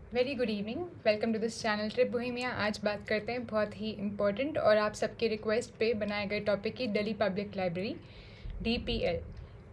Very good evening, welcome to this channel trip Bohemia. आज बात करते हैं बहुत ही इम्पोर्टेंट और आप सबके रिक्वेस्ट पे बनाए गए टॉपिक की, दिल्ली पब्लिक लाइब्रेरी DPL।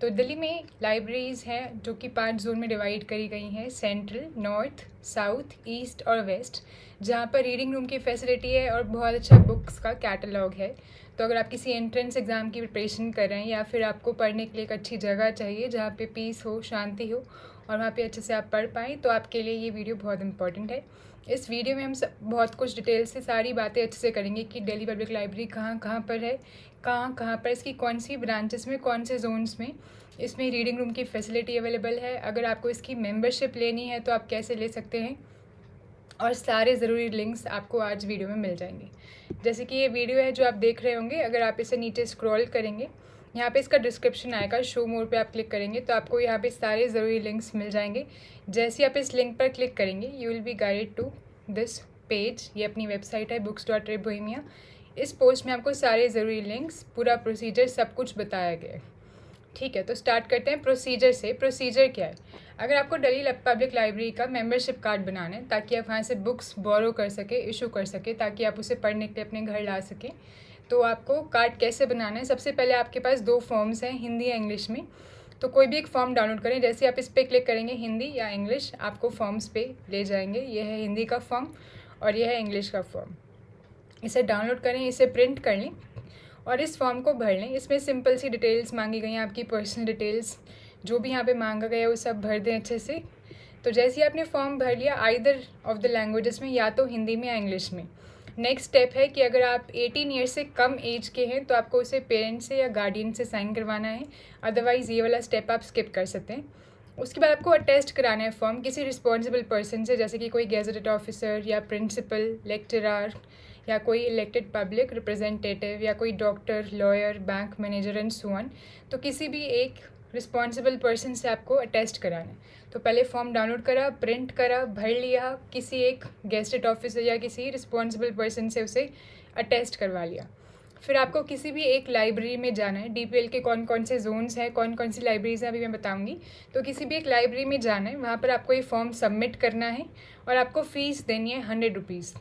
तो दिल्ली में लाइब्रेरीज़ हैं जो कि 5 जोन में डिवाइड करी गई हैं, सेंट्रल, नॉर्थ, साउथ, ईस्ट और वेस्ट, जहाँ पर रीडिंग रूम की फैसिलिटी है और बहुत अच्छा बुक्स का कैटलॉग है। तो अगर आप किसी एंट्रेंस एग्ज़ाम की प्रिपरेशन कर रहे हैं या फिर आपको पढ़ने के लिए एक अच्छी जगह चाहिए जहाँ पे पीस हो, शांति हो और वहाँ पे अच्छे से आप पढ़ पाएँ, तो आपके लिए ये वीडियो बहुत इंपॉर्टेंट है। इस वीडियो में हम सब बहुत कुछ डिटेल से सारी बातें अच्छे से करेंगे कि दिल्ली पब्लिक लाइब्रेरी कहाँ कहाँ पर है, कहाँ कहाँ पर, इसकी कौन सी ब्रांचेस में, कौन से जोन्स में इसमें रीडिंग रूम की फैसिलिटी अवेलेबल है, अगर आपको इसकी मेंबरशिप लेनी है तो आप कैसे ले सकते हैं, और सारे ज़रूरी लिंक्स आपको आज वीडियो में मिल जाएंगे। जैसे कि ये वीडियो है जो आप देख रहे होंगे, अगर आप इसे नीचे स्क्रॉल करेंगे, यहाँ पे इसका डिस्क्रिप्शन आएगा, शो मोर पे आप क्लिक करेंगे तो आपको यहाँ पे सारे ज़रूरी लिंक्स मिल जाएंगे। जैसे ही आप इस लिंक पर क्लिक करेंगे you will be guided to this page. ये अपनी वेबसाइट है books.tripbohemia। इस पोस्ट में आपको सारे ज़रूरी लिंक्स, पूरा प्रोसीजर, सब कुछ बताया गया है। ठीक है, तो स्टार्ट करते हैं प्रोसीजर से। प्रोसीजर क्या है? अगर आपको दिल्ली पब्लिक लाइब्रेरी का मेंबरशिप कार्ड बनाना है ताकि आप वहाँ से बुक्स बोरो कर सके, इशू कर सके, ताकि आप उसे पढ़ने के लिए अपने घर ला सकें, तो आपको कार्ड कैसे बनाना है? सबसे पहले आपके पास 2 फॉर्म्स हैं, हिंदी या इंग्लिश में। तो कोई भी एक फॉर्म डाउनलोड करें। जैसे आप इस पर क्लिक करेंगे, हिंदी या इंग्लिश, आपको फॉर्म्स पे ले जाएंगे। ये है हिंदी का फॉर्म और यह है इंग्लिश का फॉर्म। इसे डाउनलोड करें, इसे प्रिंट कर लें और इस फॉर्म को भर लें। इसमें सिंपल सी डिटेल्स मांगी गई हैं, आपकी पर्सनल डिटेल्स, जो भी यहाँ पे मांगा गया है वो सब भर दें अच्छे से। तो जैसे ही आपने फॉर्म भर लिया, आइदर ऑफ द लैंग्वेजेस में, या तो हिंदी में या इंग्लिश में। नेक्स्ट स्टेप है कि अगर आप 18 ईयर्स से कम एज के हैं तो आपको उसे पेरेंट्स से या गार्डियन से साइन करवाना है, अदरवाइज़ ये वाला स्टेप आप स्किप कर सकते हैं। उसके बाद आपको अटेस्ट कराना है फॉर्म किसी रिस्पॉन्सिबल पर्सन से, जैसे कि कोई गेजेटेड ऑफिसर या प्रिंसिपल, लेक्चरर या कोई इलेक्टेड पब्लिक रिप्रेजेंटेटिव या कोई doctor, lawyer, bank manager and so on. तो किसी भी एक रिस्पॉन्सिबल पर्सन से आपको अटेस्ट कराना है। तो पहले फॉर्म डाउनलोड करा, प्रिंट करा, भर लिया, किसी एक गेजेटेड ऑफिसर या किसी रिस्पॉन्सिबल पर्सन से उसे अटेस्ट करवा लिया। फिर आपको किसी भी एक लाइब्रेरी में जाना है। DPL के कौन कौन से जोन्स हैं, कौन कौन सी लाइब्रेरीज़ हैं, अभी मैं बताऊंगी। तो किसी भी एक लाइब्रेरी में जाना है, वहाँ पर आपको ये फॉर्म सबमिट करना है और आपको फ़ीस देनी है 100 रुपीज़।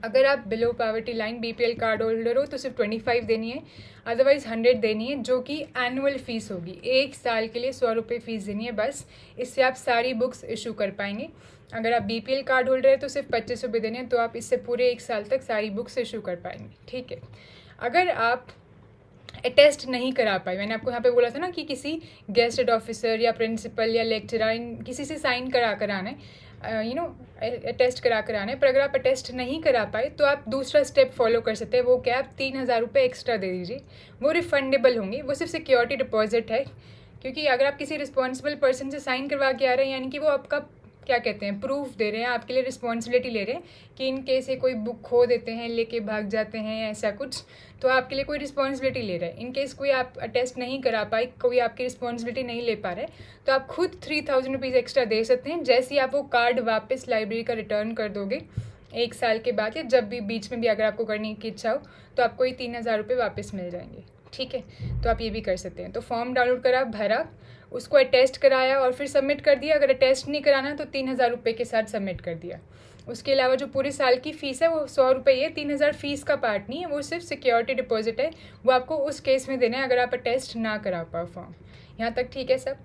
अगर आप below poverty line BPL card holder हो तो सिर्फ 25 देनी है, अदरवाइज़ 100 देनी है, जो कि एनुअल फ़ीस होगी। 1 साल के लिए 100 रुपये फ़ीस देनी है बस। इससे आप सारी बुक्स इशू कर पाएंगे। अगर आप BPL कार्ड होल्डर है तो सिर्फ 25 रुपये देने हैं, तो आप इससे पूरे 1 साल तक सारी बुक्स इशू कर पाएंगे। ठीक है, अगर आप अटेस्ट नहीं करा पाए, मैंने आपको यहाँ पे बोला था ना कि किसी गेस्टेड ऑफिसर या प्रिंसिपल या लेक्चरर, किसी से साइन करा कर आना है, अटेस्ट करा कर आना है। पर अगर आप अटेस्ट नहीं करा पाए तो आप दूसरा स्टेप फॉलो कर सकते हैं। वो क्या? आप 3000 रुपये एक्स्ट्रा दे दीजिए, वो रिफंडेबल होंगे। वो सिर्फ सिक्योरिटी डिपॉजिट है, क्योंकि अगर आप किसी रिस्पॉन्सिबल पर्सन से साइन करवा के आ रहे हैं, यानी कि वो आपका क्या कहते हैं, प्रूफ दे रहे हैं, आपके लिए रिस्पॉन्सिबिलिटी ले रहे हैं कि इन केस ये कोई बुक खो देते हैं, लेके भाग जाते हैं, ऐसा कुछ, तो आपके लिए कोई रिस्पॉन्सिबिलिटी ले रहा है। इन केस कोई आप अटेस्ट नहीं करा पाए, कोई आपकी रिस्पॉन्सिबिलिटी नहीं ले पा रहे, तो आप खुद 3000 रुपीज़ एक्स्ट्रा दे सकते हैं। जैसे ही आप वो कार्ड वापस लाइब्रेरी का रिटर्न कर दोगे 1 साल के बाद, या जब भी बीच में भी अगर आपको करने की इच्छा हो, तो आपको ये 3000 रुपये वापस मिल जाएंगे। ठीक है, तो आप ये भी कर सकते हैं। तो फॉर्म डाउनलोड करा, भरा, उसको अटेस्ट कराया और फिर सबमिट कर दिया। अगर अटेस्ट नहीं कराना तो 3000 रुपये के साथ सबमिट कर दिया। उसके अलावा जो पूरे साल की फ़ीस है वो 100 रुपये है। 3000 फ़ीस का पार्ट नहीं है, वो सिर्फ सिक्योरिटी डिपॉजिट है, वो आपको उस केस में देना है अगर आप अटेस्ट ना करा पाओ फॉर्म। यहाँ तक ठीक है सब?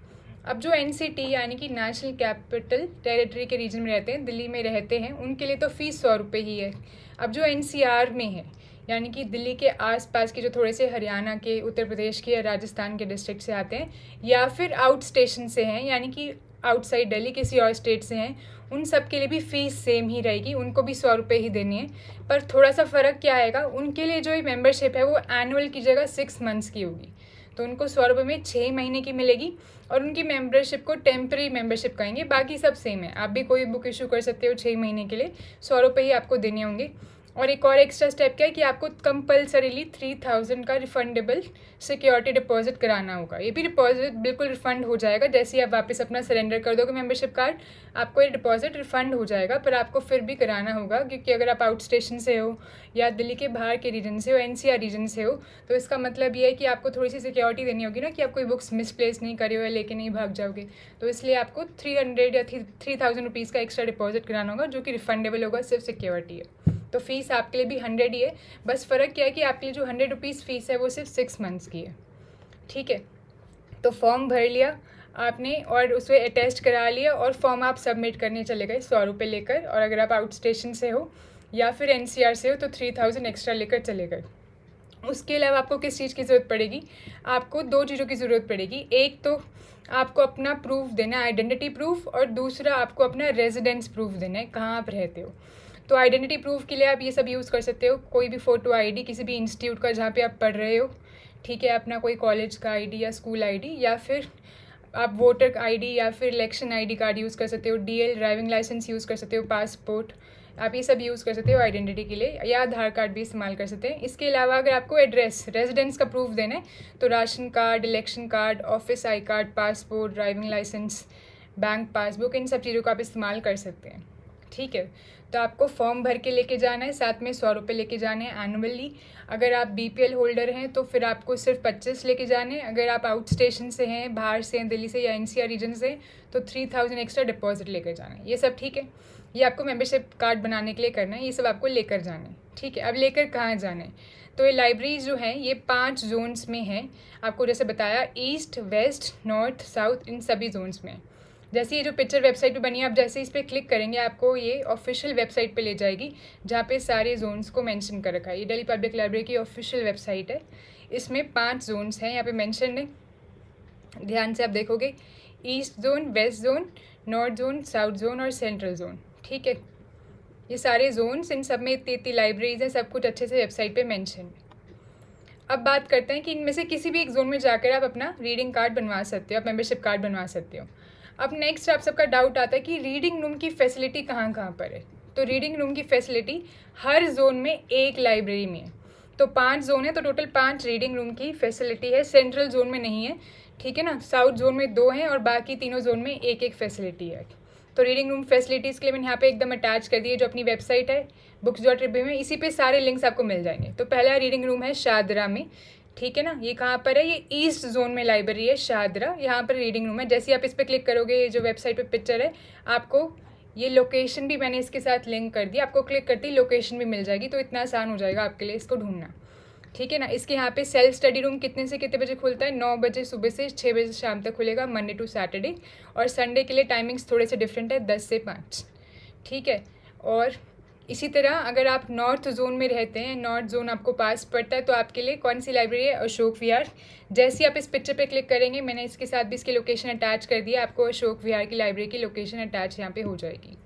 अब जो NCT यानी कि नेशनल कैपिटल टेरिटरी के रीजन में रहते हैं, दिल्ली में रहते हैं, उनके लिए तो फ़ीस 100 रुपये ही है। अब जो NCR में है, यानी कि दिल्ली के आसपास के, जो थोड़े से हरियाणा के, उत्तर प्रदेश के या राजस्थान के डिस्ट्रिक्ट से आते हैं, या फिर आउट स्टेशन से हैं, यानी कि आउटसाइड दिल्ली किसी और स्टेट से हैं, उन सब के लिए भी फ़ीस सेम ही रहेगी। उनको भी 100 रुपये ही देनी है। पर थोड़ा सा फ़र्क क्या आएगा, उनके लिए जो ये मेम्बरशिप है वो एनुअल की जगह 6 मंथ्स की होगी। तो उनको 100 रुपये में 6 महीने की मिलेगी और उनकी मेम्बरशिप को टेम्प्रेरी मेम्बरशिप कहेंगे। बाकी सब सेम है, आप भी कोई बुक इशू कर सकते हो 6 महीने के लिए, 100 रुपये ही आपको देने होंगे। और एक और एक्स्ट्रा स्टेप क्या है कि आपको कंपल्सरीली 3000 का रिफंडेबल सिक्योरिटी डिपॉजिट कराना होगा। ये भी डिपॉजिट बिल्कुल रिफ़ंड हो जाएगा, जैसे ही आप वापस अपना सरेंडर कर दोगे मेंबरशिप कार्ड, आपको ये डिपॉजिट रिफ़ंड हो जाएगा, पर आपको फिर भी कराना होगा, क्योंकि अगर आप आउट स्टेशन से हो या दिल्ली के बाहर के रीजन से हो, NCR रीजन से हो, तो इसका मतलब ये है कि आपको थोड़ी सी सिक्योरिटी देनी होगी ना, कि आप कोई बुक्स मिसप्लेस नहीं करे हो या लेके नहीं भाग जाओगे। तो इसलिए आपको 300 या 3000 रुपीज़ का एक्स्ट्रा डिपॉजिट कराना होगा, जो कि रिफंडेबल होगा, सिर्फ सिक्योरिटी है। तो फ़ीस आपके लिए भी 100 ही है, बस फ़र्क क्या है कि आपके लिए जो 100 रुपीज़ फ़ीस है वो सिर्फ 6 मंथ्स की है। ठीक है, तो फॉर्म भर लिया आपने और उसे अटेस्ट करा लिया, और फॉर्म आप सबमिट करने चले गए 100 रुपये लेकर, और अगर आप आउट स्टेशन से हो या फिर NCR से हो तो 3000 एक्स्ट्रा लेकर चले गए। उसके अलावा आपको किस चीज़ की ज़रूरत पड़ेगी? आपको 2 चीज़ों की ज़रूरत पड़ेगी। एक तो आपको अपना प्रूफ देना है, आइडेंटिटी प्रूफ, और दूसरा आपको अपना रेजिडेंस प्रूफ देना है, कहाँ आप रहते हो। तो आइडेंटिटी प्रूफ के लिए आप ये सब यूज़ कर सकते हो, कोई भी फ़ोटो ID किसी भी इंस्टीट्यूट का जहाँ पे आप पढ़ रहे हो, ठीक है, अपना कोई कॉलेज का ID या स्कूल ID, या फिर आप वोटर ID या फिर इलेक्शन ID कार्ड यूज़ कर सकते हो, DL ड्राइविंग लाइसेंस यूज़ कर सकते हो, पासपोर्ट, आप ये सब यूज़ कर सकते हो आइडेंटिटी के लिए, या आधार कार्ड भी इस्तेमाल कर सकते हैं। इसके अलावा अगर आपको एड्रेस, रेजिडेंस का प्रूफ देना है, तो ration card, election card, office I card, passport, driving licence, bank passbook, इन सब चीज़ों का आप इस्तेमाल कर सकते हैं। ठीक है, तो आपको फॉर्म भर के लेके जाना है, साथ में 100 रुपये लेके जाने हैं एनुअली। अगर आप BPL होल्डर हैं तो फिर आपको सिर्फ 25 लेके जाने हैं। अगर आप आउट स्टेशन से हैं, बाहर से हैं, दिल्ली से या NCR रीजन से, तो 3000 एक्स्ट्रा डिपॉजिट लेकर जाना है। ये सब ठीक है, ये आपको मेंबरशिप कार्ड बनाने के लिए करना है, ये सब आपको लेकर जाना है। ठीक है, अब लेकर कहाँ जाना है? तो ये लाइब्रेरी जो है ये 5 जोन्स में है, आपको जैसे बताया, ईस्ट, वेस्ट, नॉर्थ, साउथ, इन सभी जोन्स में। जैसे ये जो पिक्चर वेबसाइट पे बनी है, आप जैसे इस पर क्लिक करेंगे आपको ये ऑफिशियल वेबसाइट पे ले जाएगी, जहाँ पे सारे जोन्स को मेंशन कर रखा है। ये दिल्ली पब्लिक लाइब्रेरी की ऑफिशियल वेबसाइट है, इसमें 5 जोन्स हैं यहाँ पे मेंशन है, ध्यान से आप देखोगे, east zone, west zone, north zone, south zone और सेंट्रल जोन। ठीक है, ये सारे जोन्स, इन सब में इतनी लाइब्रेरीज हैं, सब कुछ अच्छे से वेबसाइट पे मेंशन है। अब बात करते हैं कि इनमें से किसी भी एक जोन में जाकर आप अपना रीडिंग कार्ड बनवा सकते हो, आप मेंबरशिप कार्ड बनवा सकते हो। अब नेक्स्ट आप सबका डाउट आता है कि रीडिंग रूम की फैसिलिटी कहाँ कहाँ पर है। तो रीडिंग रूम की फैसिलिटी हर जोन में एक लाइब्रेरी में है। तो 5 जोन है, तो टोटल 5 रीडिंग रूम की फैसिलिटी है। सेंट्रल जोन में नहीं है, ठीक है ना, साउथ जोन में 2 हैं और बाकी तीनों जोन में एक एक फैसिलिटी है। तो रीडिंग रूम फैसिलिटीज़ के लिए मैंने यहाँ पे एकदम अटैच कर दी है जो अपनी वेबसाइट है books.tribune में, इसी पे सारे लिंक्स आपको मिल जाएंगे। तो पहला रीडिंग रूम है शाहदरा में, ठीक है ना, ये कहाँ पर है? ये ईस्ट जोन में लाइब्रेरी है शाहदरा, यहाँ पर रीडिंग रूम है। जैसे आप इस पर क्लिक करोगे, ये जो वेबसाइट पे पिक्चर है, आपको ये लोकेशन भी मैंने इसके साथ लिंक कर दी, आपको क्लिक करते ही लोकेशन भी मिल जाएगी, तो इतना आसान हो जाएगा आपके लिए इसको ढूंढना। ठीक है ना, इसके यहाँ पे सेल्फ स्टडी रूम कितने से कितने बजे खुलता है? 9 बजे सुबह से 6 बजे शाम तक खुलेगा, मंडे टू सैटरडे। और संडे के लिए टाइमिंग्स थोड़े से डिफरेंट है, 10 से 5। ठीक है, और इसी तरह अगर आप नॉर्थ जोन में रहते हैं, नॉर्थ जोन आपको पास पड़ता है, तो आपके लिए कौन सी लाइब्रेरी है? अशोक विहार। जैसे ही आप इस पिक्चर पे क्लिक करेंगे, मैंने इसके साथ भी इसकी लोकेशन अटैच कर दी है, आपको अशोक विहार की लाइब्रेरी की लोकेशन अटैच यहाँ पे हो जाएगी।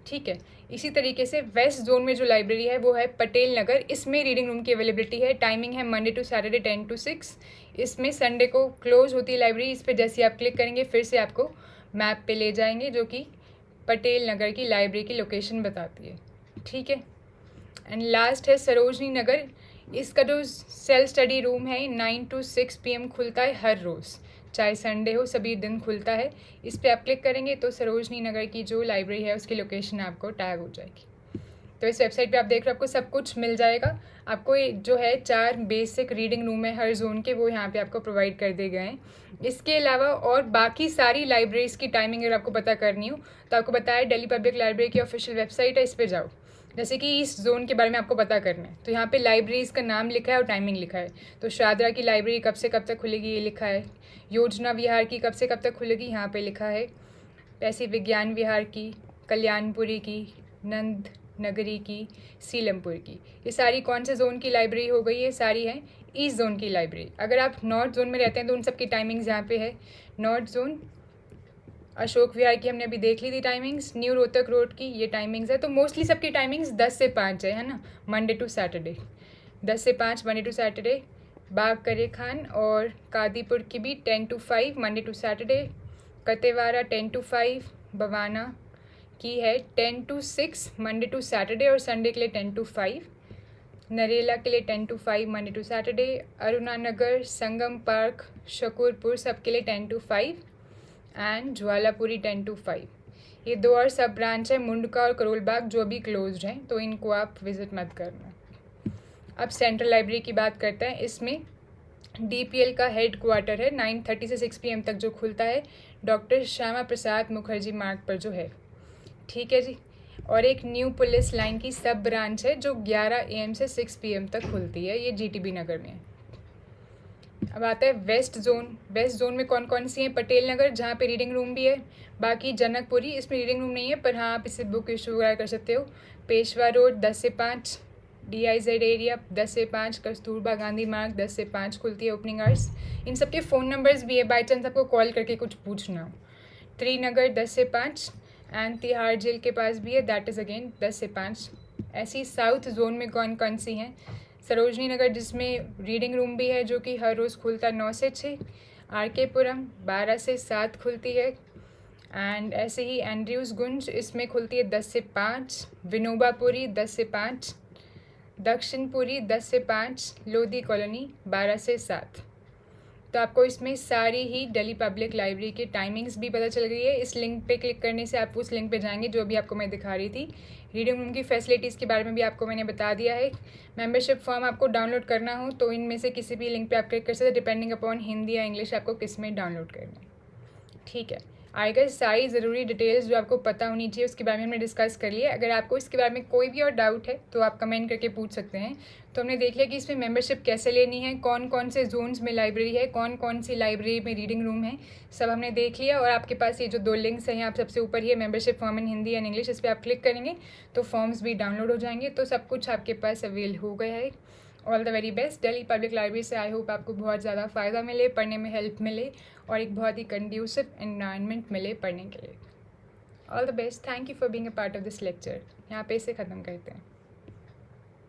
ठीक है, इसी तरीके से वेस्ट जोन में जो लाइब्रेरी है वो है पटेल नगर, इसमें रीडिंग रूम की अवेलेबिलिटी है। टाइमिंग है मंडे टू सैटरडे 10 to 6। इसमें संडे को क्लोज होती है लाइब्रेरी। इस पर जैसे आप क्लिक करेंगे फिर से आपको मैप पे ले जाएंगे, जो कि पटेल नगर की लाइब्रेरी की लोकेशन बताती है। ठीक है, एंड लास्ट है सरोजनी नगर। इसका जो सेल्फ स्टडी रूम है 9 to 6 PM खुलता है हर रोज़, चाहे संडे हो, सभी दिन खुलता है। इस पर आप क्लिक करेंगे तो सरोजनी नगर की जो लाइब्रेरी है उसकी लोकेशन आपको टैग हो जाएगी। तो इस वेबसाइट पे आप देख रहे हो, आपको सब कुछ मिल जाएगा। आपको जो है 4 बेसिक रीडिंग रूम है हर जोन के, वो यहाँ पे आपको प्रोवाइड कर दिए गए हैं। इसके अलावा और बाकी सारी लाइब्रेरीज़ की टाइमिंग अगर आपको पता करनी हो तो आपको बताया दिल्ली पब्लिक लाइब्रेरी की ऑफिशियल वेबसाइट है, इस पर जाओ। जैसे कि इस जोन के बारे में आपको पता करना है, तो यहाँ पे लाइब्रेरीज़ का नाम लिखा है और टाइमिंग लिखा है। तो शाहदरा की लाइब्रेरी कब से कब तक खुलेगी ये लिखा है, योजना विहार की कब से कब तक खुलेगी यहाँ पे लिखा है, ऐसी विज्ञान विहार की, कल्याणपुरी की, नंद नगरी की, सीलमपुर की, ये सारी कौन से जोन की लाइब्रेरी हो गई? ये सारी है ईस्ट जोन की लाइब्रेरी। अगर आप नॉर्थ जोन में रहते हैं तो उन सब की टाइमिंग्स यहाँ पे है। नॉर्थ जोन अशोक विहार की हमने अभी देख ली थी टाइमिंग्स, न्यू रोहतक रोड की ये टाइमिंग्स है। तो मोस्टली सबकी टाइमिंग्स 10 से 5 है ना, मंडे टू सैटरडे 10 से 5 मंडे टू सैटरडे। बाग करे खान और कादीपुर की भी 10 to 5 Monday to Saturday, Katewara 10 to 5, Bawana की है 10 to 6 मंडे टू सैटरडे और संडे के लिए 10 to 5। नरेला के लिए 10 to 5 Monday to Saturday. Aruna Nagar, Sangam park, Shakurpur सबके लिए 10 to 5 एंड ज्वालापुरी 10 to 5। ये 2 और सब ब्रांच है, मुंडका और करोल बाग, जो अभी क्लोज्ड हैं, तो इनको आप विज़िट मत करना। अब सेंट्रल लाइब्रेरी की बात करते हैं। इसमें DPL का हेड क्वार्टर है, 9:30 से 6 PM तक जो खुलता है, डॉक्टर श्यामा प्रसाद मुखर्जी मार्ग पर जो है। ठीक है जी। और एक न्यू पुलिस लाइन की सब ब्रांच है जो 11 AM से 6 PM तक खुलती है, ये GTB नगर में है। अब आता है वेस्ट जोन। वेस्ट जोन में कौन कौन सी हैं? पटेल नगर, जहाँ पे रीडिंग रूम भी है। बाकी जनकपुरी, इसमें रीडिंग रूम नहीं है, पर हाँ आप इससे बुक इशू वगैरह कर सकते हो। पेशवा रोड 10 से 5, DIZ एरिया 10 से 5, कस्तूरबा गांधी मार्ग 10 से 5 खुलती है ओपनिंग आवर्स। इन सबके फ़ोन नंबर्स भी है, बाई चांस आपको कॉल करके कुछ पूछना हो। त्रिनगर 10 से 5 एंड तिहाड़ जेल के पास भी है, दैट इज़ अगेन 10 से 5। ऐसी साउथ जोन में कौन कौन सी हैं? सरोजनी नगर, जिसमें रीडिंग रूम भी है, जो कि हर रोज़ खुलता है 9 से 6। RK पुरम 12 से 7 खुलती है। एंड ऐसे ही एंड्रयूज़ गुंज, इसमें खुलती है 10 से 5। विनोबापुरी 10 से 5। दक्षिणपुरी 10 से 5। लोधी कॉलोनी 12 से 7। तो आपको इसमें सारी ही दिल्ली पब्लिक लाइब्रेरी की टाइमिंग्स भी पता चल गई है। इस लिंक पे क्लिक करने से आप उस लिंक पे जाएंगे जो भी आपको मैं दिखा रही थी। रीडिंग रूम की फैसिलिटीज़ के बारे में भी आपको मैंने बता दिया है। मेंबरशिप फॉर्म आपको डाउनलोड करना हो तो इनमें से किसी भी लिंक पे आप क्लिक कर सकते हैं, डिपेंडिंग अपॉन हिंदी या इंग्लिश आपको किस में डाउनलोड करना है। ठीक है, आएगा सारी ज़रूरी डिटेल्स जो आपको पता होनी चाहिए, उसके बारे में हमने डिस्कस कर लिया। अगर आपको इसके बारे में कोई भी और डाउट है तो आप कमेंट करके पूछ सकते हैं। तो हमने देख लिया कि इसमें मेंबरशिप कैसे लेनी है, कौन कौन से जोन्स में लाइब्रेरी है, कौन कौन सी लाइब्रेरी में रीडिंग रूम है, सब हमने देख लिया। और आपके पास ये जो 2 लिंक्स हैं, आप सबसे ऊपर ही है membership form in Hindi and English, इस पर आप क्लिक करेंगे तो फॉर्म्स भी डाउनलोड हो जाएंगे। तो सब कुछ आपके पास अवेल हो गया है। All the very best. Delhi public library से आई होप आपको बहुत ज़्यादा फ़ायदा मिले, पढ़ने में हेल्प मिले और एक बहुत ही कंड्यूसिव एनवायरनमेंट मिले पढ़ने के लिए। All the best. Thank you for being a part of this lecture. यहाँ पे इसे ख़त्म करते हैं।